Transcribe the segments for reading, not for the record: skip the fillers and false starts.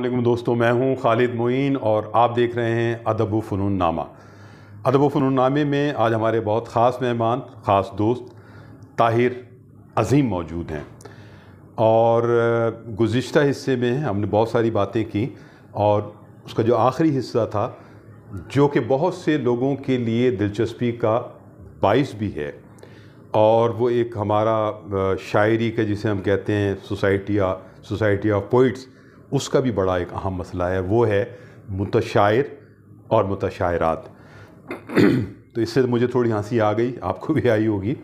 वालेकुम दोस्तों, मैं हूं खालिद मोइन और आप देख रहे हैं अदब व फ़नून नामा। अदब व फ़नून नामे में आज हमारे बहुत ख़ास मेहमान, ख़ास दोस्त ताहिर अज़ीम मौजूद हैं। और गुज़िश्ता हिस्से में हमने बहुत सारी बातें की और उसका जो आखिरी हिस्सा था जो कि बहुत से लोगों के लिए दिलचस्पी का बाइस भी है, और वो एक हमारा शायरी का जिसे हम कहते हैं सोसाइटी ऑफ पोइट्स, उसका भी बड़ा एक अहम मसला है, वो है मुतशायर और मुतशायरात। तो इससे मुझे थोड़ी हंसी आ गई, आपको भी आई होगी।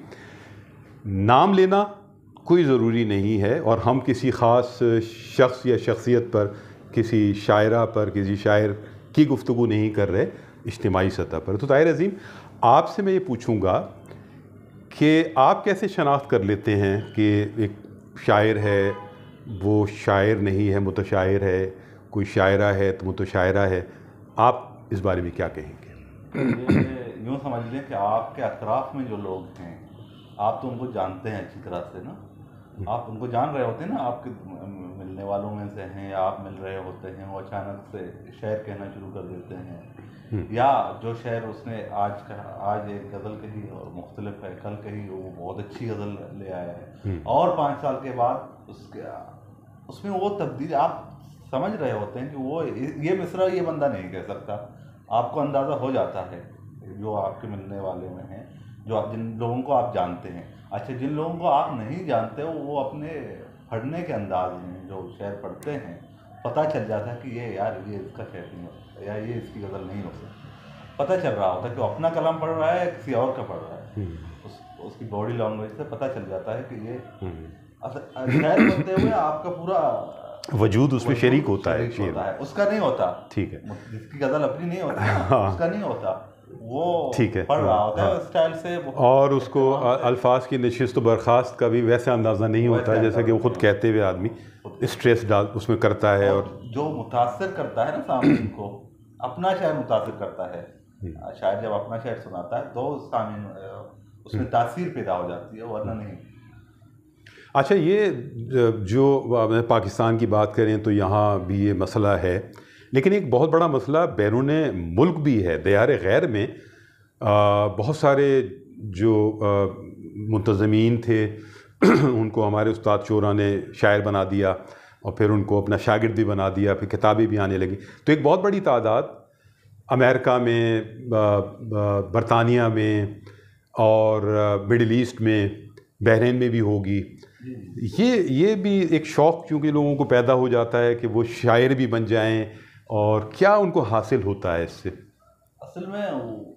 नाम लेना कोई ज़रूरी नहीं है और हम किसी ख़ास शख्स या शख्सियत पर, किसी शायरा पर, किसी शायर की गुफ्तगू नहीं कर रहे इज्तिमाई सतह पर। तो ताहिर अज़ीम, आपसे मैं ये पूछूँगा कि आप कैसे शनाख्त कर लेते हैं कि एक शायर है वो शायर नहीं है, मुतशायर है, कोई शायरा है तो मुतशायरा है? आप इस बारे में क्या कहेंगे? यूँ समझ लें कि आपके अतराफ़ में जो लोग हैं, आप तो उनको जानते हैं अच्छी तरह से ना, आप उनको जान रहे होते हैं ना, आपके मिलने वालों में से हैं या आप मिल रहे होते हैं, वो अचानक से शायर कहना शुरू कर देते हैं, या जो शायर उसने आज एक गज़ल कही और मुख्तलिफ है, कल कही वो बहुत अच्छी गज़ल ले आया है, और 5 साल के बाद उसमें वो तब्दीली आप समझ रहे होते हैं कि वो ये मिसरा ये बंदा नहीं कह सकता। आपको अंदाज़ा हो जाता है जो आपके मिलने वाले में हैं, जिन लोगों को आप जानते हैं। अच्छा, जिन लोगों को आप नहीं जानते हो, वो अपने पढ़ने के अंदाज में जो शायर पढ़ते हैं, पता चल जाता है कि ये इसका शायर नहीं हो सकता या ये इसकी गज़ल नहीं हो सकती। पता चल रहा होता है कि अपना कलम पढ़ रहा है, किसी और का पढ़ रहा है। उसकी बॉडी लैंग्वेज से पता चल जाता है कि ये शायर पढ़ते हुए आपका पूरा वजूद उसमें शरीक होता है, उसका नहीं होता। ठीक है, जिसकी गज़ल अपनी नहीं होती उसका नहीं होता, वो ठीक है, पढ़ रहा होता है स्टाइल से, और उसको अल्फाज की नशिस्त बर्खास्त का भी वैसे अंदाज़ा नहीं होता है जैसा कि वो खुद कहते हुए आदमी स्ट्रेस डाल उसमें करता है। और जो मुतासिर करता है ना सामने को, अपना शायर मुतासिर करता है। शायर जब अपना शायर सुनाता है तो सामने उसमें तासीर पैदा हो जाती है, वरना नहीं। अच्छा, ये जो पाकिस्तान की बात करें तो यहाँ भी ये मसला है, लेकिन एक बहुत बड़ा मसला बैरून मुल्क भी है। दयार गैर में बहुत सारे जो मुंतज़मीन थे उनको हमारे उस्ताद शोरा ने शायर बना दिया और फिर उनको अपना शागिर्द भी बना दिया, फिर किताबें भी आने लगी। तो एक बहुत बड़ी तादाद अमेरिका में, बरतानिया में और मिडिल ईस्ट में, बहरीन में भी होगी। ये भी एक शौक़ चूँकि लोगों को पैदा हो जाता है कि वो शायर भी बन जाएं, और क्या उनको हासिल होता है इससे? असल में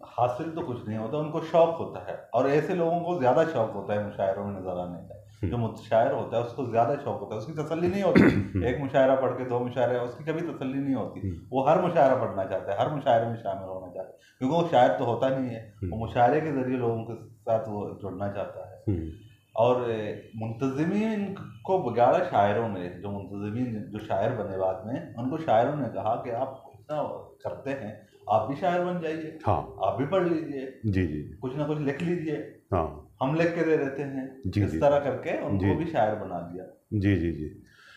हासिल तो कुछ नहीं होता, उनको शौक़ होता है, और ऐसे लोगों को ज़्यादा शौक़ होता है मुशायरों में नज़र आने का। जो मुशायर होता है उसको ज़्यादा शौक़ होता है, उसकी तसल्ली नहीं होती। एक मुशायरा पढ़ के 2 मुशायरे, उसकी कभी तसल्ली नहीं होती। वो हर मुशायरा पढ़ना चाहता है, हर मुशायरे में शामिल होना चाहता है, क्योंकि वो शायर तो होता नहीं है, वो मुशायरे के ज़रिए लोगों के साथ वो जुड़ना चाहता है। और मुंतज़मीन को बिगाड़ा शायरों ने, जो मुंतज़मीन जो शायर बने बाद में, उनको शायरों ने कहा कि आप इतना करते हैं, आप भी शायर बन जाइए। हाँ, आप भी पढ़ लीजिए, जी, कुछ ना कुछ लिख लीजिए, हाँ, हम लिख के दे देते हैं। इस तरह करके उनको भी शायर बना दिया। जी।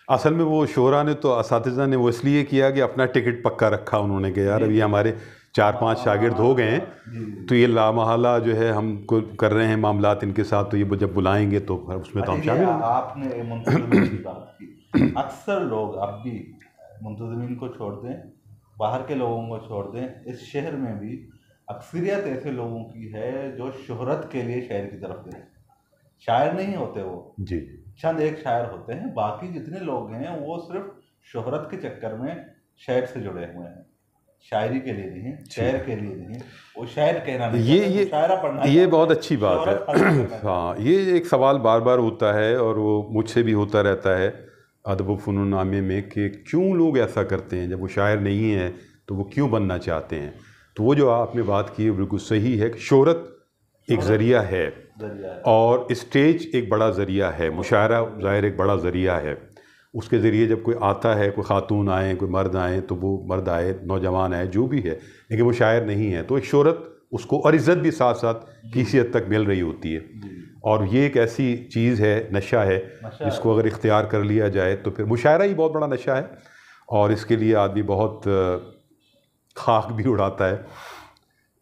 असल में वो शोरा ने तो, असातिज़ा ने वो इसलिए किया कि अपना टिकट पक्का रखा उन्होंने कि यार अभी हमारे 4-5 शागिर्द हो गए हैं, तो ये लामहला जो है हम कर रहे हैं मामलात इनके साथ, तो ये जब बुलाएंगे तो उसमें तो हम शामिल होंगे। आपने मुंतज़मीन की बात की, अक्सर लोग अब भी मुंतज़मीन को छोड़ दें, बाहर के लोगों को छोड़ दें, इस शहर में भी अक्सरियत ऐसे लोगों की है जो शोहरत के लिए शायर की तरफ गए। शायर नहीं होते वो जी, चंद एक शायर होते हैं, बाकी जितने लोग हैं वो सिर्फ शोहरत के चक्कर में शायर से जुड़े हुए हैं, शायरी के लिए नहीं, शायर के लिए नहीं। वो शायर कहना नहीं, ये शायरा पढ़ना, ये बहुत अच्छी बात है। हाँ, ये एक सवाल बार बार होता है और वो मुझसे भी होता रहता है अदब व फ़नून नामे में कि क्यों लोग ऐसा करते हैं, जब वो शायर नहीं है तो वो क्यों बनना चाहते हैं। तो वो जो आपने बात की है बिल्कुल सही है कि शोहरत एक ज़रिया है और स्टेज एक बड़ा ज़रिया है, मुशायरा ज़ाहिर एक बड़ा ज़रिया है। उसके ज़रिए जब कोई आता है, कोई खातून आए, कोई मर्द आए, तो वो मर्द आए, नौजवान आए, जो भी है, लेकिन वो शायर नहीं है, तो एक शोहरत उसको और इज़्ज़त भी साथ साथ किसी हद तक मिल रही होती है। और ये एक ऐसी चीज़ है, नशा है, जिसको अगर इख्तियार कर लिया जाए तो फिर मुशायरा ही बहुत बड़ा नशा है। और इसके लिए आदमी बहुत खाक भी उड़ाता है।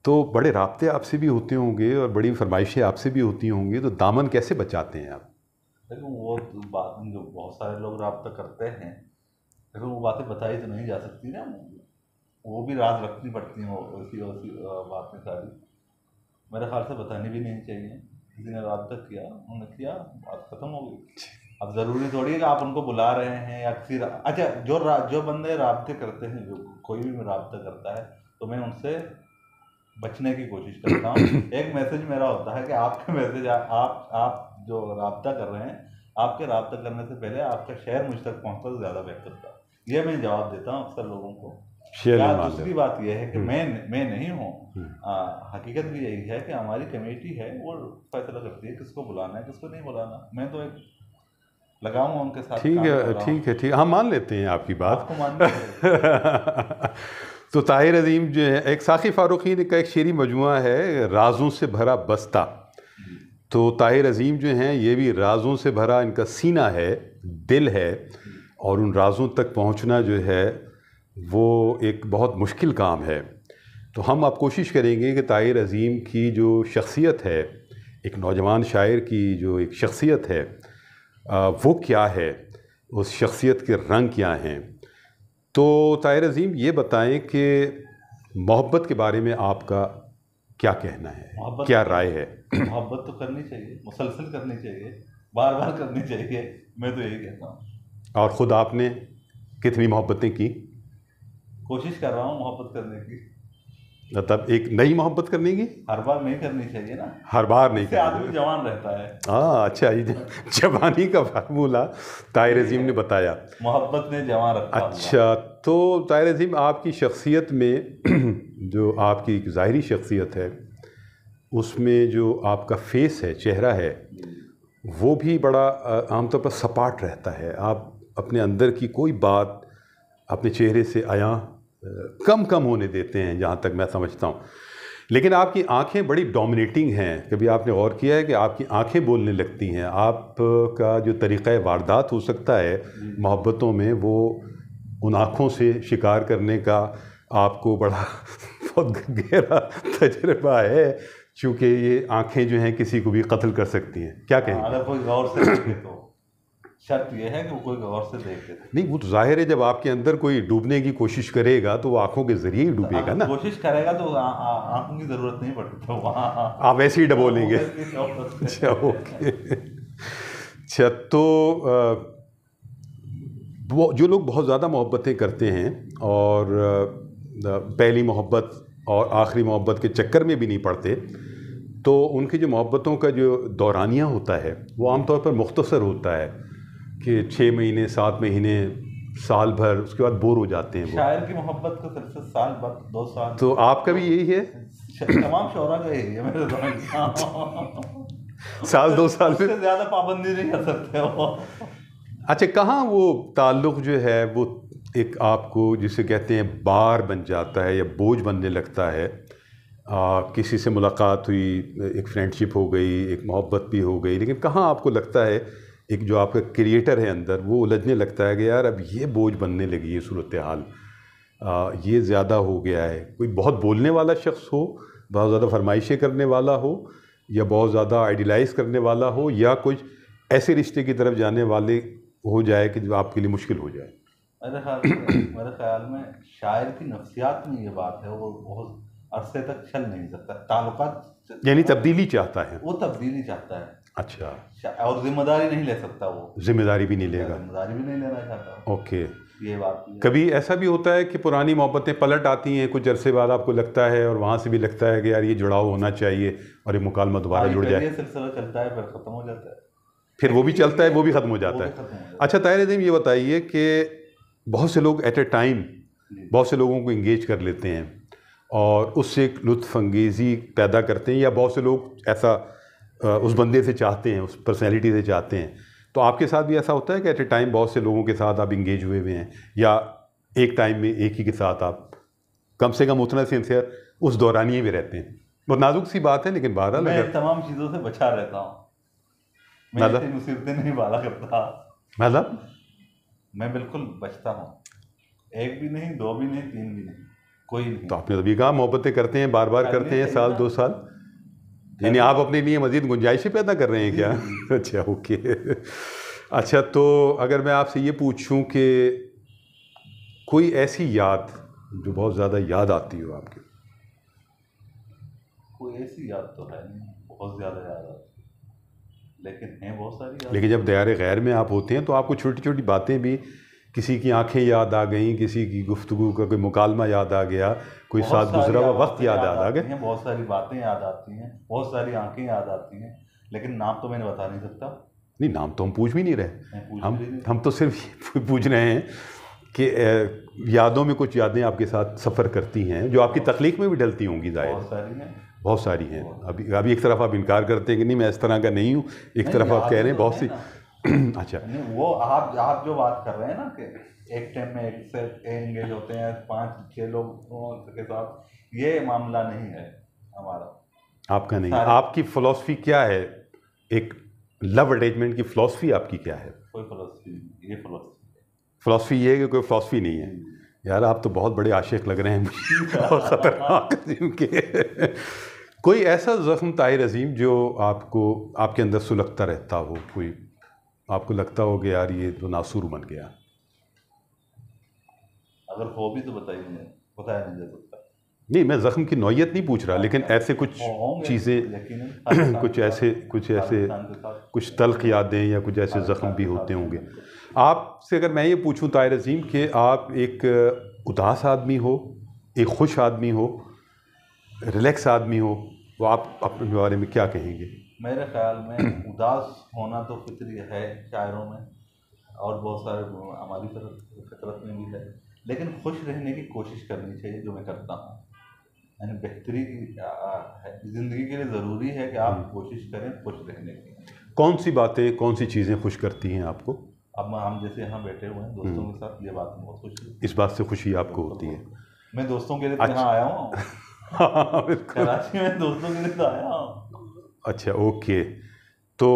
तो बड़े राब्ते आपसे भी होते होंगे और बड़ी फरमाइशें आपसे भी होती होंगी, तो दामन कैसे बचाते हैं आप? देखो वो तो बात जो बहुत सारे लोग रब्ता करते हैं, देखो वो बातें बताई तो नहीं जा सकती ना, वो भी राज रखनी पड़ती हैं, उसी उसी बातें सारी मेरे ख्याल से बतानी भी नहीं चाहिए। किसी ने रब्ता किया, उन्होंने किया, बात ख़त्म हो गई। अब ज़रूरी थोड़ी है कि आप उनको बुला रहे हैं या किसी अच्छा जो बंदे रब्ते करते हैं, जो कोई भी रब्ता करता है तो मैं उनसे बचने की कोशिश करता हूँ। एक मैसेज मेरा होता है कि आपके मैसेज आप जो रब्ता कर रहे हैं, आपके रब्ता करने से पहले आपका शेयर मुझ तक पहुँचता तो ज़्यादा बेहतर था। ये मैं जवाब देता हूँ अक्सर लोगों को। या दूसरी बात यह है कि मैं नहीं हूँ, हकीकत भी यही है कि हमारी कमेटी है, वो फैसला करती है किसको बुलाना है किसको नहीं बुलाना। मैं तो एक लगाऊंगा उनके साथ। ठीक है, हम मान लेते हैं आपकी बात। आपको मानना तो ताहिर अजीम जो है, एक साक़ी फ़ारूक़ी का एक शेरी मजमुआ है, राज़ों से भरा बस्ता। तो ताहिर अजीम जो हैं, ये भी राज़ों से भरा इनका सीना है, दिल है, और उन राज़ों तक पहुंचना जो है वो एक बहुत मुश्किल काम है। तो हम अब कोशिश करेंगे कि ताहिर अजीम की जो शख्सियत है, एक नौजवान शायर की जो एक शख्सियत है, वो क्या है, उस शख्सियत के रंग क्या हैं। तो ताहिर अजीम ये बताएं कि मोहब्बत के बारे में आपका क्या कहना है, क्या राय है? मोहब्बत तो करनी चाहिए, मुसलसल करनी चाहिए, बार बार करनी चाहिए, मैं तो यही कहता हूँ। और ख़ुद आपने कितनी मोहब्बतें की? कोशिश कर रहा हूँ मोहब्बत करने की। मतलब एक नई मोहब्बत करने की? हर बार नहीं करनी चाहिए ना, हर बार नहीं करनी। आदमी जवान रहता है। हाँ, अच्छा, ये जवानी का फार्मूला ताहिर अजीम ने बताया, मोहब्बत ने जवान रखा। अच्छा, तो ताहिर अजीम आपकी शख्सियत में जो आपकी ज़ाहिरी शख्सियत है, उसमें जो आपका फेस है, चेहरा है, वो भी बड़ा आमतौर पर सपाट रहता है। आप अपने अंदर की कोई बात अपने चेहरे से आया कम होने देते हैं, जहाँ तक मैं समझता हूँ। लेकिन आपकी आंखें बड़ी डोमिनेटिंग हैं। कभी आपने गौर किया है कि आपकी आंखें बोलने लगती हैं? आपका जो तरीक़ा वारदात हो सकता है मोहब्बतों में, वो उन आँखों से शिकार करने का आपको बड़ा बहुत गहरा तजुर्बा है, चूँकि ये आंखें जो हैं किसी को भी कत्ल कर सकती हैं। क्या कहेंगे? अगर कोई गौर से देखे तो शर्त यह है कि वो कोई गौर से देखे। नहीं, वो तो जाहिर है, जब आपके अंदर कोई डूबने की कोशिश करेगा तो वो आंखों के जरिए ही डूबेगा ना। कोशिश करेगा तो आंखों की जरूरत नहीं पड़ती, तो आप वैसे ही डबोलेंगे। अच्छा, ओके। अच्छा, तो वो जो लोग बहुत ज़्यादा मोहब्बतें करते हैं और पहली मोहब्बत और आखिरी मोहब्बत के चक्कर में भी नहीं पड़ते, तो उनकी जो मोहब्बतों का जो दौरानिया होता है वो आमतौर पर मुख्तसर होता है कि 6 महीने, 7 महीने, साल भर, उसके बाद बोर हो जाते हैं। शायर की मोहब्बत का सिलसिला साल भर, 2 साल। तो आपका भी यही है? तमाम शोरा का यही है मेरे साल 2 साल में ज़्यादा पाबंदी नहीं कर सकते हो। अच्छा, कहाँ वो ताल्लुक़ जो है वो एक आपको जिसे कहते हैं बार बन जाता है या बोझ बनने लगता है? किसी से मुलाकात हुई, एक फ्रेंडशिप हो गई, एक मोहब्बत भी हो गई, लेकिन कहाँ आपको लगता है एक जो आपका क्रिएटर है अंदर, वो उलझने लगता है कि यार अब ये बोझ बनने लगी है सूरत हाल, ये ज़्यादा हो गया है? कोई बहुत बोलने वाला शख्स हो, बहुत ज़्यादा फरमाइशें करने वाला हो, या बहुत ज़्यादा आइडियलाइज़ करने वाला हो, या कुछ ऐसे रिश्ते की तरफ जाने वाले हो जाए कि जो आपके लिए मुश्किल हो जाए? मेरे ख्याल में शायर की नफ्सियात में ये बात है, वो बहुत अरसे तक चल नहीं सकता। ताल्लुकात यानी तब्दीली चाहता है वो, तब्दीली चाहता है। अच्छा, और जिम्मेदारी नहीं ले सकता वो, जिम्मेदारी भी नहीं लेगा, जिम्मेदारी भी नहीं लेना चाहता। ओके। ये बात कभी ऐसा भी होता है कि पुरानी मोहब्बतें पलट आती हैं कुछ अरसे बाद, आपको लगता है और वहाँ से भी लगता है कि यार ये जुड़ाव होना चाहिए और ये मुकालमा दोबारा जुड़ जाए? ये सिलसिला चलता है, फिर ख़त्म हो जाता है, फिर वो भी चलता है, वो भी ख़त्म हो जाता है। अच्छा ताहिर अजीम, ये बताइए कि बहुत से लोग एट ए टाइम बहुत से लोगों को इंगेज कर लेते हैं और उससे एक लुत्फ़ अंगेज़ी पैदा करते हैं, या बहुत से लोग ऐसा उस बंदे से चाहते हैं, उस पर्सनैलिटी से चाहते हैं। तो आपके साथ भी ऐसा होता है कि एट ए टाइम बहुत से लोगों के साथ आप इंगेज हुए हुए हैं, या एक टाइम में एक ही के साथ आप कम से कम उतना सिंसियर उस दौरानिए में रहते हैं? बहुत नाजुक सी बात है, लेकिन बहरहाल मैं तमाम चीज़ों से बचा रहता हूँ, मैं मुसीबतें नहीं बाला करता, मतलब मैं बिल्कुल बचता हूँ। एक भी नहीं, दो भी नहीं, तीन भी नहीं, कोई नहीं। तो आपने तभी कहा मोहब्बतें करते हैं, बार बार करते हैं, साल 2 साल, यानी आप अपने लिए मजीद गुंजाइशें पैदा कर रहे हैं क्या? अच्छा, ओके। अच्छा, तो अगर मैं आपसे ये पूछूं कि कोई ऐसी याद जो बहुत ज़्यादा याद आती हो आपकी? कोई ऐसी याद तो है नहीं, बहुत ज़्यादा याद आती है, लेकिन है बहुत सारी याद। लेकिन जब दयार गैर में आप होते हैं तो आपको छोटी छोटी बातें भी, किसी की आंखें याद आ गई, किसी की गुफ्तगू का कोई मुकालमा याद आ गया, कोई बहुत साथ गुजरा हुआ वक्त सारी याद आ आती गया। हैं, बहुत सारी बातें याद आती हैं, बहुत सारी आंखें याद आती हैं, लेकिन नाम तो मैंने बता नहीं सकता। नहीं, नाम तो हम पूछ भी नहीं रहे, मैं पूछ हम भी नहीं। हम तो सिर्फ ये पूछ रहे हैं कि यादों में कुछ यादें आपके साथ सफ़र करती हैं जो आपकी तख्लीक में भी डलती होंगी, बहुत ज़ाहिर सारी हैं। बहुत सारी हैं। अभी अभी एक तरफ आप इनकार करते हैं कि नहीं मैं इस तरह का नहीं हूँ, एक तरफ आप कह रहे हैं बहुत सी। अच्छा, नहीं, वो आप जो बात कर रहे हैं ना कि एक टाइम में एक से एंगेज होते हैं 5-6 लोगों के साथ, ये मामला नहीं है हमारा। आपका नहीं, आपकी फ़िलॉसफी क्या है? एक लव अटैचमेंट की फ़िलॉसफी आपकी क्या है? कोई फिलोसफी नहीं, ये फिलोसफी फ़िलॉसफी ये है कि कोई फ़िलॉसफी नहीं है। यार आप तो बहुत बड़े आशिक लग रहे हैं मुझे, बहुत ख़तरनाक किस्म के। कोई ऐसा ज़ख्म ताहिर अजीम जो आपको, आपके अंदर सुलगता रहता हो, कोई आपको लगता हो कि यार ये तो नासूर बन गया? अगर हो भी तो बताया नहीं जा सकता। नहीं, मैं ज़ख्म की नौइयत नहीं पूछ रहा, लेकिन ऐसे कुछ चीज़ें कुछ ऐसे कुछ तल्ख यादें या कुछ ऐसे ज़ख्म भी होते होंगे। आपसे अगर मैं ये पूछूं ताहिर अजीम कि आप एक उदास आदमी हो, एक खुश आदमी हो, रिलैक्स आदमी हो, तो आप अपने बारे में क्या कहेंगे? मेरे ख्याल में उदास होना तो फितरी है शायरों में, और बहुत सारे हमारी फितरत में भी है, लेकिन खुश रहने की कोशिश करनी चाहिए, जो मैं करता हूँ। यानी बेहतरी ज़िंदगी के लिए ज़रूरी है कि आप कोशिश करें खुश रहने की। कौन सी बातें, कौन सी चीज़ें खुश करती हैं आपको? अब हम जैसे यहाँ बैठे हुए हैं दोस्तों के साथ, ये बात बहुत खुशी, इस बात से खुशी आपको होती है? मैं दोस्तों के लिए तो यहाँ आया हूँ। हाँ, बिल्कुल। कराची में दोस्तों के लिए तो आया हूँ। अच्छा, ओके। तो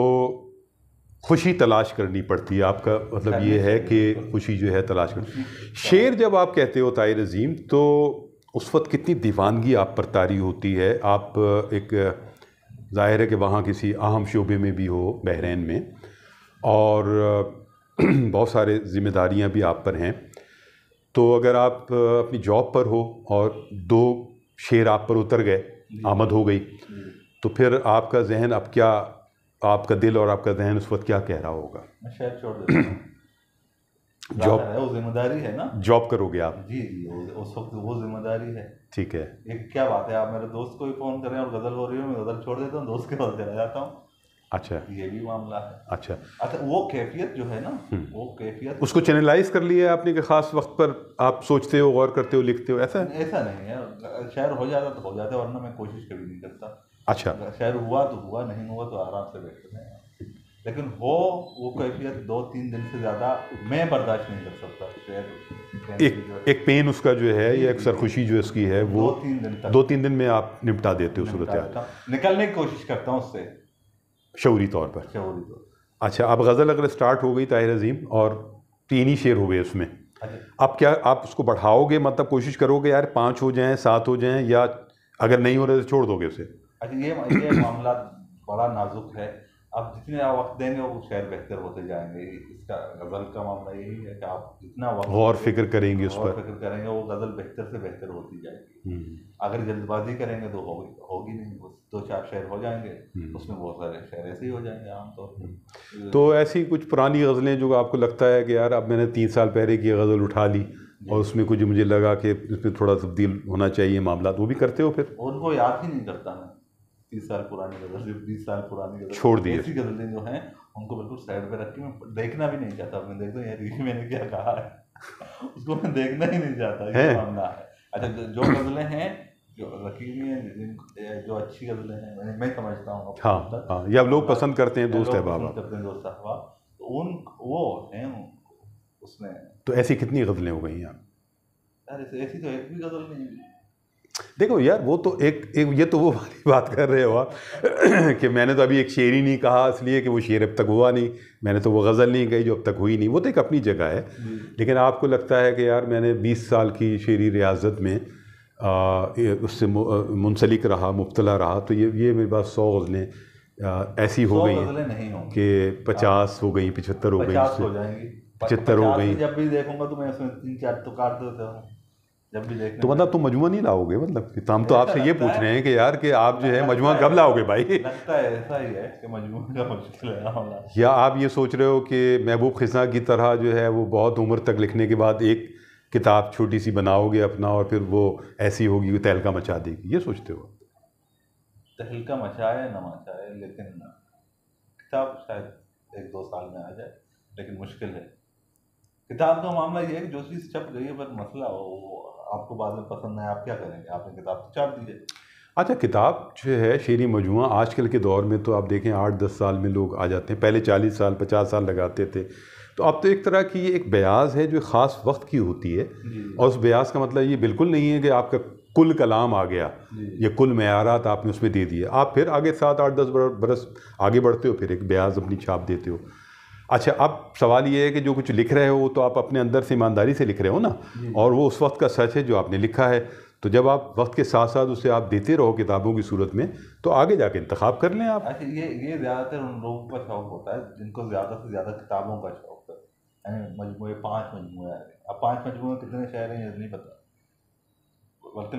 खुशी तलाश करनी पड़ती है, आपका मतलब ये है कि खुशी जो है तलाश करनी। शेर जब आप कहते हो ताहिर अजीम, तो उस वक्त कितनी दीवानगी आप पर तारी होती है? आप एक, ज़ाहिर है कि वहाँ किसी अहम शोबे में भी हो, बहरीन में, और बहुत सारे ज़िम्मेदारियाँ भी आप पर हैं। तो अगर आप अपनी जॉब पर हो और 2 शेर आप पर उतर गए, आमद हो गई, तो फिर आपका जहन अब क्या, आपका दिल और आपका जहन उस वक्त क्या कह रहा होगा? मैं शहर छोड़ देता हूँ। जॉब है, वो जिम्मेदारी है ना। जॉब करोगे आप? जी, उस वक्त वो जिम्मेदारी है। ठीक है। एक क्या बात है, आप मेरे दोस्त को भी फ़ोन करें और गज़ल हो रही हो, मैं गज़ल छोड़ देता हूँ, दोस्त के पास चला जाता हूँ। अच्छा, ये भी मामला है। अच्छा, वो कैफियत जो है ना, वो कैफियत उसको चैनलाइज कर लिया आपने कि ख़ास वक्त पर आप सोचते हो, गौर करते हो, लिखते हो, ऐसा? ऐसा नहीं है, शायर हो जाता तो हो जाता, वरना मैं कोशिश कभी नहीं करता। अच्छा, शायर हुआ तो हुआ, नहीं हुआ तो आराम से बैठते हैं। लेकिन वो कैफियत 2-3 दिन से ज़्यादा मैं बर्दाश्त नहीं कर सकता। एक पेन उसका जो है, या एक सरखुशी जो इसकी है, वो 2-3 दिन में आप निपटा देते हो सूरत, निकलने की कोशिश करता हूँ उससे शऊरी तौर पर। शऊरी तौर। अच्छा, अब गज़ल अगर स्टार्ट हो गई ताहिर अजीम और 3 ही शेर हो गए उसमें, अब क्या आप उसको बढ़ाओगे? मतलब कोशिश करोगे यार 5 हो जाएं, 7 हो जाएं, या अगर नहीं हो रहे तो छोड़ दोगे उसे? अच्छा, ये मामला बड़ा नाजुक है। आप जितने आप वक्त देंगे वो शायद बेहतर होते जाएंगे। इसका गज़ल का मामला यही है कि आप जितना वक्त गौर फिक्र करेंगे उस पर, फिक्र करेंगे, वो गज़ल बेहतर से बेहतर होती जाएगी। अगर जल्दबाजी करेंगे तो होगी नहीं, बस 2-4 शेर हो जाएंगे, उसमें बहुत सारे शेर ऐसे ही हो जाएंगे आमतौर पर। तो ऐसी कुछ पुरानी गज़लें जो आपको लगता है कि यार अब मैंने 3 साल पहले की गज़ल उठा ली और उसमें कुछ मुझे लगा कि इसमें थोड़ा तब्दील होना चाहिए मामला, तो वो भी करते हो फिर? उनको याद ही नहीं करता मैं। 30 साल पुरानी गज़ल, 20 साल पुरानी गज़ल छोड़ दी, ऐसी गज़लें जो हैं उनको बिल्कुल साइड पे रख के मैं देखना भी नहीं चाहता। मैं देखता हूँ यार ये मैंने क्या कहा है उसको मैं देखना ही नहीं चाहता, ये मामला है। अच्छा, जो गज़लें हैं जो रखी हुई हैं, जो अच्छी गज़लें हैं, मैं समझता हूँ, हाँ, या लोग पसंद करते हैं, दोस्त अहबाब, तो वो हैं उसमें। तो ऐसी कितनी गज़लें हो गई हैं? यार ऐसी तो एक भी गज़ल नहीं है। देखो यार, वो तो एक ये तो वो वाली बात कर रहे हो आप कि मैंने तो अभी एक शेर ही नहीं कहा, इसलिए कि वो शेर अब तक हुआ नहीं, मैंने तो वो गज़ल नहीं कही जो अब तक हुई नहीं। वो तो एक अपनी जगह है। लेकिन आपको लगता है कि यार मैंने 20 साल की शेरी रियाजत में उससे मुंसलिक रहा, मुब्तला रहा, तो ये मेरे पास 100 गज़लें ऐसी हो गई हैं कि 50 हो गई, 75 हो गई, 75 हो गई। जब भी देखूंगा तो मैं उसमें 3-4 तो काट देता हूँ जब भी देखने। तो मतलब तुम मजमुआ नहीं लाओगे? मतलब हम तो आपसे ये पूछ रहे हैं कि यार कि आप जो है मजमुआ कब लाओगे भाई? लगता है ऐसा ही है कि मजमुआ का मुश्किल है। या आप ये सोच रहे हो कि महबूब खिसा की तरह जो है वो बहुत उम्र तक लिखने के बाद एक किताब छोटी सी बनाओगे अपना और फिर वो ऐसी होगी, तहलका मचा देगी, ये सोचते हो? तहलका मचाए ना मचाए, लेकिन किताब शायद 1-2 साल में आ जाए, लेकिन मुश्किल है। किताब का मामला ये है कि जो चीज़ छप गई है, पर मसला वो आपको बाद में पसंद नहीं, आप क्या करेंगे? आपने किताब तो छाप दीजिए। अच्छा, किताब जो है शेरी मजमुआ आजकल के दौर में तो आप देखें 8-10 साल में लोग आ जाते हैं, पहले 40 साल 50 साल लगाते थे। तो अब तो एक तरह की ये एक बयास है जो ख़ास वक्त की होती है, और उस बयास का मतलब ये बिल्कुल नहीं है कि आपका कुल कलाम आ गया या कुल मयारात आपने उसमें दे दिए, आप फिर आगे 7-8-10 बरस आगे बढ़ते हो, फिर एक बयास अपनी छाप देते हो। अच्छा, अब सवाल ये है कि जो कुछ लिख रहे हो तो आप अपने अंदर से ईमानदारी से लिख रहे हो ना, और वो उस वक्त का सच है जो आपने लिखा है। तो जब आप वक्त के साथ साथ उसे आप देते रहो किताबों की सूरत में, तो आगे जाके इंतखाब कर लें आप। अच्छा, ये ज़्यादातर उन लोगों का शौक होता है जिनको ज़्यादा से ज़्यादा किताबों का शौक है, यानी मजमूए 5 मजमूए आ गए। अब 5 मजमूए कितने शायर हैं ये नहीं पता,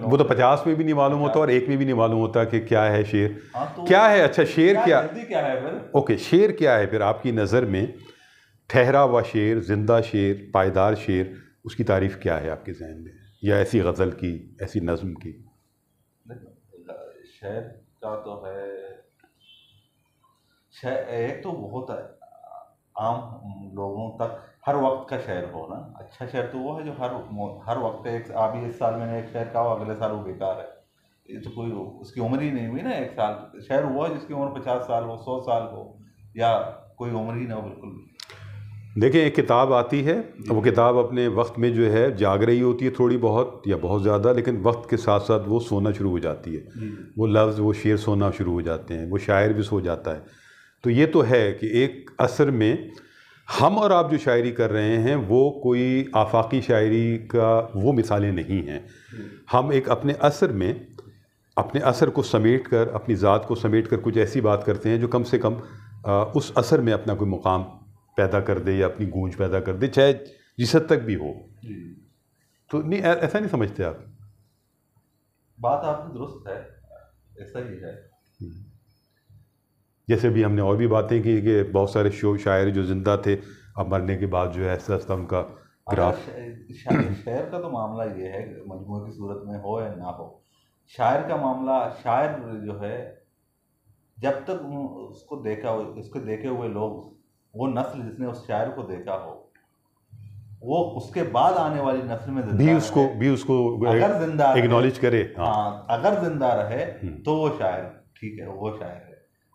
वो तो 50 में भी नहीं मालूम होता और 1 में भी नहीं मालूम होता कि क्या है शेर। तो क्या है? अच्छा, शेर क्या है फिर? ओके, शेर क्या है फिर आपकी नज़र में? ठहरा हुआ शेर, जिंदा शेर, पायदार शेर, उसकी तारीफ क्या है आपके जहन में, या ऐसी गज़ल की, ऐसी नज़्म की? शेर का तो है, एक तो बहुत आम लोगों तक हर वक्त का शेर हो ना। अच्छा शेर तो वो है जो हर वक्त का, एक अभी इस साल मैंने एक शेर कहा, अगले साल वो बेकार है, ये तो कोई उसकी उम्र ही नहीं हुई ना। एक साल शेर हुआ जिसकी उम्र 50 साल हो, 100 साल हो, या कोई उम्र ही ना हो बिल्कुल। देखें, एक किताब आती है, वो किताब अपने वक्त में जो है जाग रही होती है थोड़ी बहुत या बहुत ज़्यादा, लेकिन वक्त के साथ साथ वो सोना शुरू हो जाती है। वो लफ्ज़, वो शेर सोना शुरू हो जाते हैं, वो शायर भी सो जाता है। तो ये तो है कि एक असर में हम और आप जो शायरी कर रहे हैं वो कोई आफाकी शायरी का वो मिसालें नहीं हैं। हम एक अपने असर में, अपने असर को समेट कर, अपनी ज़ात को समेट कर कुछ ऐसी बात करते हैं जो कम से कम उस असर में अपना कोई मुकाम पैदा कर दे या अपनी गूंज पैदा कर दे, चाहे जिस हद तक भी हो। तो नहीं, ऐसा नहीं समझते आप? बात आपकी दुरुस्त है, ऐसा ही है। जैसे भी हमने और भी बातें की कि बहुत सारे शायर जो ज़िंदा थे, अब मरने के बाद जो है ऐसा ऐसा उनका ग्राफ। शायर का तो मामला ये है, मजमूए की सूरत में हो या ना हो, शायर का मामला, शायर जो है जब तक उसको देखा हो, उसको देखे हुए लोग, वो नस्ल जिसने उस शायर को देखा हो, वो उसके बाद आने वाली नस्ल में भी उसको अगर जिंदा एक्नॉलेज करे, हाँ, अगर जिंदा रहे तो वो शायर ठीक है, वो शायर है।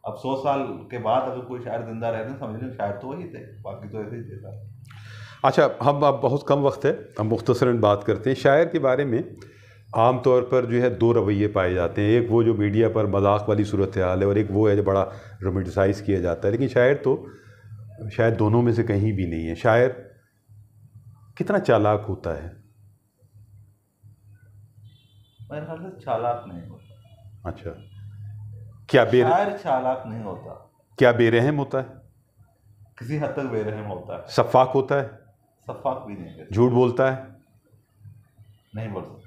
अब 100 साल के बाद अगर कोई शायर जिंदा रहते हैं, समझ लें शायर तो वही थे, बाकी तो ऐसे ही थे सर। अच्छा, हम अब बहुत कम वक्त है, हम मुख्तसरन बात करते हैं। शायर के बारे में आम तौर पर जो है 2 रवैये पाए जाते हैं, एक वो जो मीडिया पर मजाक वाली सूरत हाल है, और एक वो है जो बड़ा रोमांटिसाइज किया जाता है। लेकिन शायर तो शायद दोनों में से कहीं भी नहीं है। शायर कितना चालाक होता है? मेरे ख्याल से चालाक नहीं होता। अच्छा, क्या शायर चालाक नहीं होता? क्या बेरहम होता है? किसी हद तक बेरहम होता है। सफाक होता है? सफाक भी नहीं है। झूठ बोलता है? नहीं बोल सकता।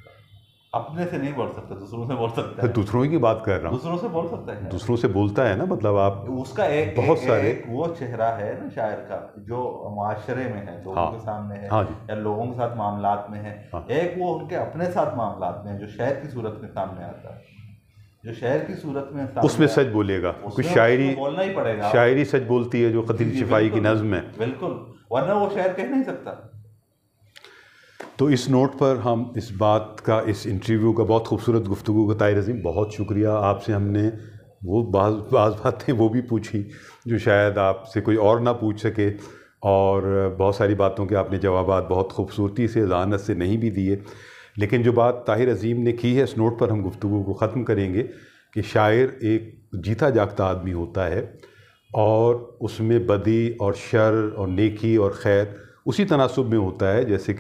अपने से नहीं बोल सकता, दूसरों से बोल सकता है। दूसरों की बात कर रहा हूँ। दूसरों से बोल सकता है, दूसरों से बोलता है ना, मतलब आप उसका बहुत सारे वो चेहरा है ना शायर का, जो माशरे में है, लोगों के सामने है, या लोगों के साथ मामलात में है। एक वो उनके अपने साथ मामलात में है, जो शायर की सूरत में सामने आता है, जो शायर की सूरत में उसमें सच बोलेगा। कुछ शायरी बोलना ही पड़ेगा, शायरी सच बोलती है जो कतील शिफाई की नज़्म है। बिल्कुल, वरना वो शायर कह नहीं सकता। तो इस नोट पर हम इस बात का, इस इंटरव्यू का, बहुत खूबसूरत गुफ्तगू का ताहिर अज़ीम बहुत शुक्रिया। आपसे हमने वो बाज़ बातें वो भी पूछी जो शायद आपसे कोई और ना पूछ सके, और बहुत सारी बातों के आपने जवाबात बहुत खूबसूरती से, ज़ानत से नहीं भी दिए। लेकिन जो बात ताहिर अज़ीम ने की है, इस नोट पर हम गुफ्तगू को ख़त्म करेंगे कि शायर एक जीता जागता आदमी होता है और उसमें बदी और शर और नेकी और खैर उसी तनासुब में होता है जैसे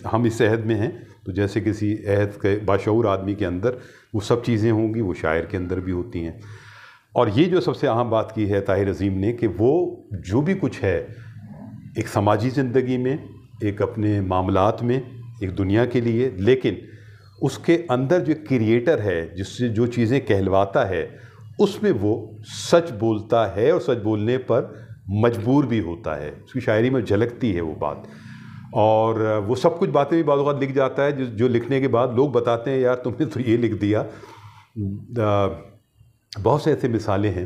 हम इस अहद में हैं, तो जैसे किसी अहद के बाशऊर आदमी के अंदर वो सब चीज़ें होंगी, वो शायर के अंदर भी होती हैं। और ये जो सबसे अहम बात की है ताहिर अज़ीम ने कि वो जो भी कुछ है एक समाजी ज़िंदगी में, एक अपने मामलात में, एक दुनिया के लिए, लेकिन उसके अंदर जो क्रिएटर है जिससे जो चीज़ें कहलवाता है उसमें वो सच बोलता है और सच बोलने पर मजबूर भी होता है। उसकी शायरी में झलकती है वो बात। और वो सब कुछ बातें भी बाद वक़्त लिख जाता है जो लिखने के बाद लोग बताते हैं यार तुमने तो ये लिख दिया। बहुत से ऐसे मिसालें हैं।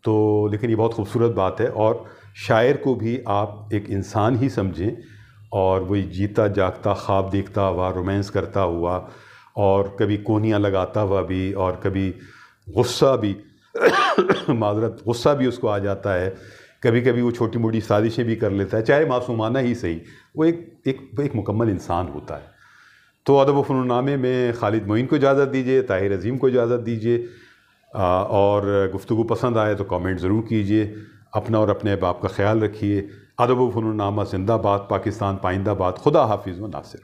तो लेकिन ये बहुत खूबसूरत बात है और शायर को भी आप एक इंसान ही समझें और वही जीता जागता ख्वाब देखता हुआ, रोमांस करता हुआ और कभी कोनियाँ लगाता हुआ भी और कभी गुस्सा भी गुस्सा भी उसको आ जाता है, कभी कभी वो छोटी मोटी साजिशें भी कर लेता है, चाहे मासूमाना ही सही। वो एक मुकम्मल इंसान होता है। तो अदब व फ़नून नामे में खालिद मोइन को इजाज़त दीजिए, ताहिर अज़ीम को इजाज़त दीजिए। और गुफ्तगू पसंद आए तो कमेंट ज़रूर कीजिए। अपना और अपने बाप का ख्याल रखिए। अदब व फ़नून नामा ज़िंदाबाद, पाकिस्तान पाइंदाबाद। खुदा हाफिज़ व नासिर।